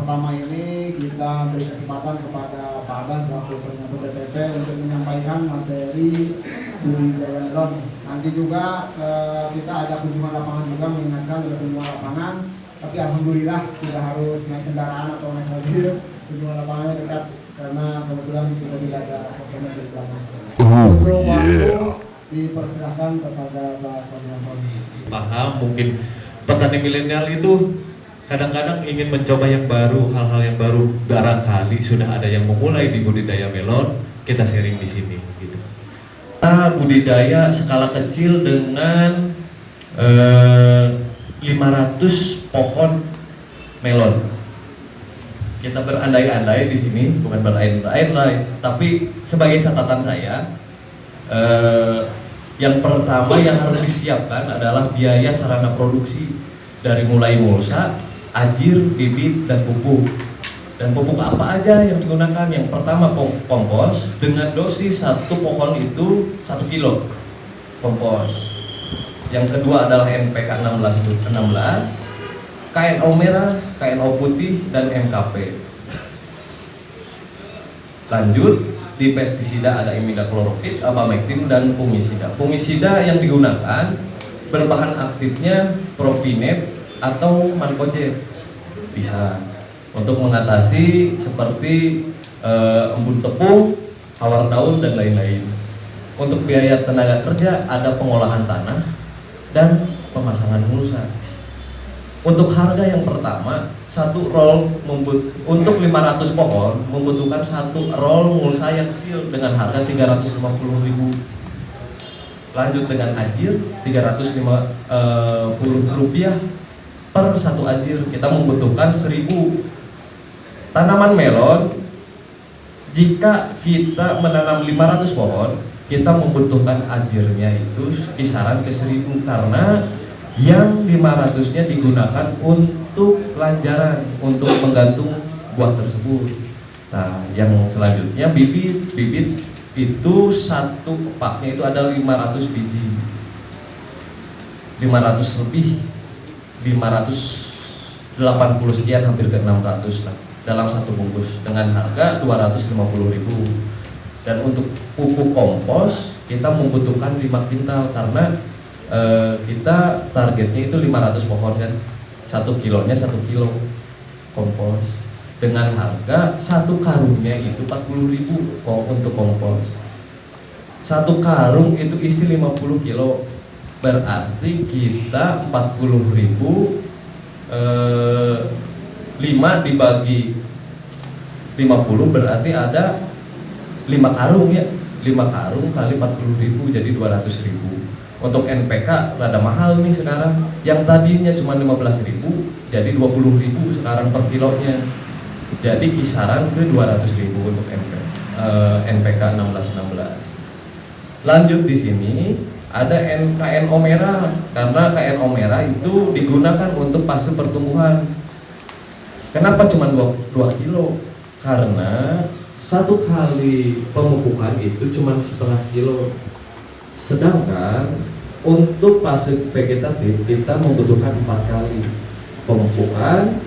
pertama ini kita beri kesempatan kepada Pak Aban selaku koordinator BPP untuk menyampaikan materi budidaya melon. Nanti juga kita ada kunjungan lapangan juga, mengingatkan ada kunjungan lapangan. Tapi alhamdulillah tidak harus naik kendaraan atau naik mobil, kunjungan lapangannya dekat karena kebetulan kita juga ada contohnya di belakang. Untuk waktu dipersilahkan kepada Pak Koordinator. Paham, mungkin petani milenial itu kadang-kadang ingin mencoba yang baru, hal-hal yang baru. Barangkali sudah ada yang memulai di budidaya melon, kita sharing di sini. Gitu. Budidaya skala kecil dengan 500 pohon melon. Kita berandai-andai di sini, bukan berandai-andai, tapi sebagai catatan saya, yang pertama yang harus disiapkan adalah biaya sarana produksi dari mulai mulsa, ajir, bibit, dan pupuk. Dan pupuk apa aja yang digunakan? Yang pertama kompos dengan dosis satu pohon itu 1 kilo kompos. Yang kedua adalah NPK 16, KNO merah, KNO putih, dan MKP. Lanjut, di pestisida ada imidacloprid, abamectin, dan fungisida. Fungisida yang digunakan berbahan aktifnya propinep atau mancozeb, bisa untuk mengatasi seperti embun tepung, hawar daun, dan lain-lain. Untuk biaya tenaga kerja ada pengolahan tanah dan pemasangan mulsa. Untuk harga yang pertama, satu roll untuk 500 pohon membutuhkan satu roll mulsa yang kecil dengan harga 350.000. Lanjut dengan ajir 350 rupiah per satu ajir. Kita membutuhkan 1.000 tanaman melon. Jika kita menanam 500 pohon, kita membutuhkan ajirnya itu kisaran ke 1.000 karena yang 500-nya digunakan untuk pelanjaran, untuk menggantung buah tersebut. Nah, yang selanjutnya bibit itu satu paknya itu ada 500 biji, 500 lebih, 580 sekian, hampir ke 600 lah dalam satu bungkus dengan harga 250.000. Dan untuk pupuk kompos kita membutuhkan 5 kintal karena kita targetnya itu 500 pohon kan, 1 kilonya 1 kilo kompos dengan harga satu karungnya itu 40.000 untuk kompos. Satu karung itu isi 50 kilo, berarti kita 40.000 5 dibagi 50 berarti ada 5 karung ya, 5 karung kali 40.000 jadi 200.000. Untuk NPK rada mahal nih sekarang, yang tadinya cuma 15.000 jadi 20.000 sekarang per kilonya, jadi kisaran ke 200.000 untuk NPK 16. Lanjut di sini ada KNO merah, karena KNO merah itu digunakan untuk fase pertumbuhan. Kenapa cuma 2 kilo? Karena satu kali pemupukan itu cuma setengah kilo. Sedangkan untuk fase vegetatif kita membutuhkan 4 kali pemupukan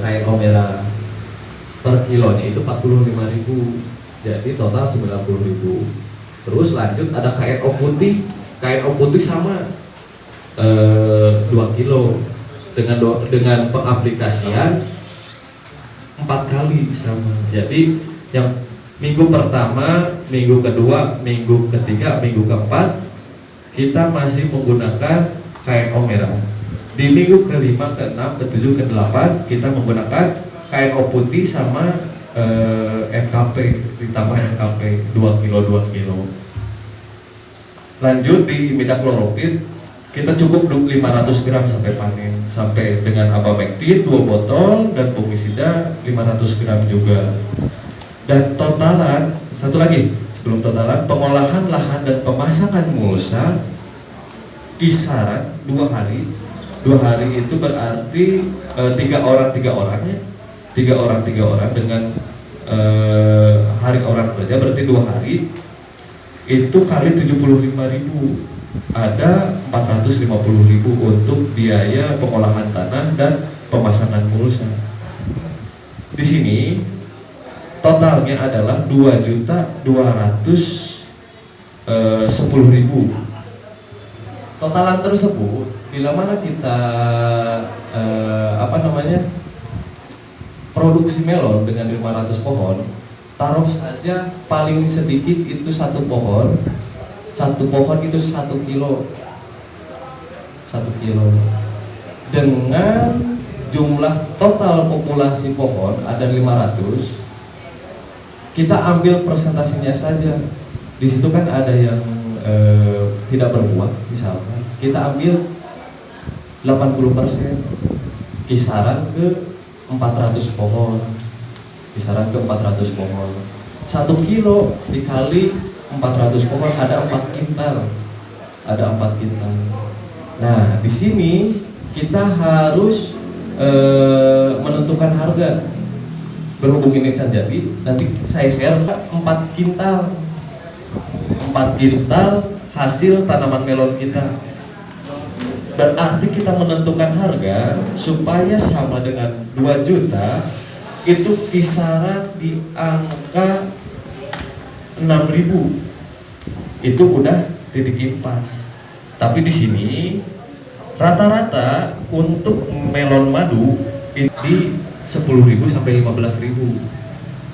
KNO merah. Per kilonya itu 45.000, jadi total 90.000. Terus lanjut ada KNO putih. KNO putih sama 2 kilo dengan pengaplikasian 4 kali sama. Jadi yang minggu pertama, minggu kedua, minggu ketiga, minggu keempat kita masih menggunakan KNO merah. Di minggu kelima, keenam, ketujuh, kedelapan kita menggunakan KNO putih sama MKP, ditambah MKP 2 kilo. Lanjut di imidacloprid kita cukup 500 gram sampai panen, sampai dengan abamectin 2 botol dan fungisida 500 gram juga. Dan totalan, satu lagi sebelum totalan, pengolahan lahan dan pemasangan mulsa kisaran 2 hari. 2 hari itu berarti 3 orang ya, 3 orang dengan hari orang kerja berarti 2 hari itu kali 75.000, ada 450.000 untuk biaya pengolahan tanah dan pemasangan mulsa. Di sini totalnya adalah 2.210.000. Totalan tersebut bila mana kita produksi melon dengan 500 pohon, taruh saja paling sedikit itu satu pohon itu 1 kilo, 1 kilo. Dengan jumlah total populasi pohon ada 500, kita ambil presentasinya saja. Di situ kan ada yang tidak berbuah, misalkan kita ambil 80%, kisaran ke 400 pohon, kisaran ke 400 pohon. 1 kilo dikali 400 pohon ada 4 kintal, ada 4 kintal. Nah, di sini kita harus menentukan harga. Berhubung ini can jadi, nanti saya share 4 kintal hasil tanaman melon kita. Berarti kita menentukan harga supaya sama dengan 2 juta, itu kisaran di angka 6.000. Itu udah titik impas. Tapi di sini rata-rata untuk melon madu di 10.000 sampai 15.000.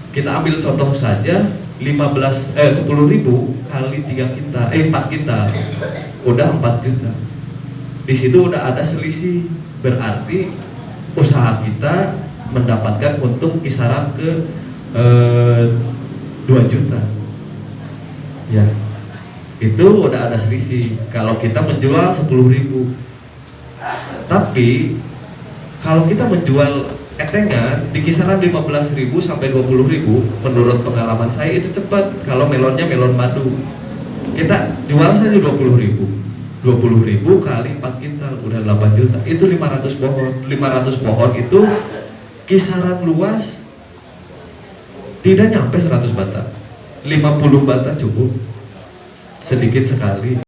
Kita ambil contoh saja 10.000 kali 4 kintal udah 4 juta. Di situ udah ada selisih, berarti usaha kita mendapatkan untung kisaran ke 2 juta. Ya, itu udah ada selisih. Kalau kita menjual 10.000, tapi kalau kita menjual etengan di kisaran 15.000 sampai 20.000, menurut pengalaman saya itu cepat. Kalau melonnya melon madu, kita jual saja 20.000 kali 4 kintal udah 8 juta. Itu 500 pohon. 500 pohon itu kisaran luas tidak nyampe 100 bata. 50 bata cukup. Sedikit sekali.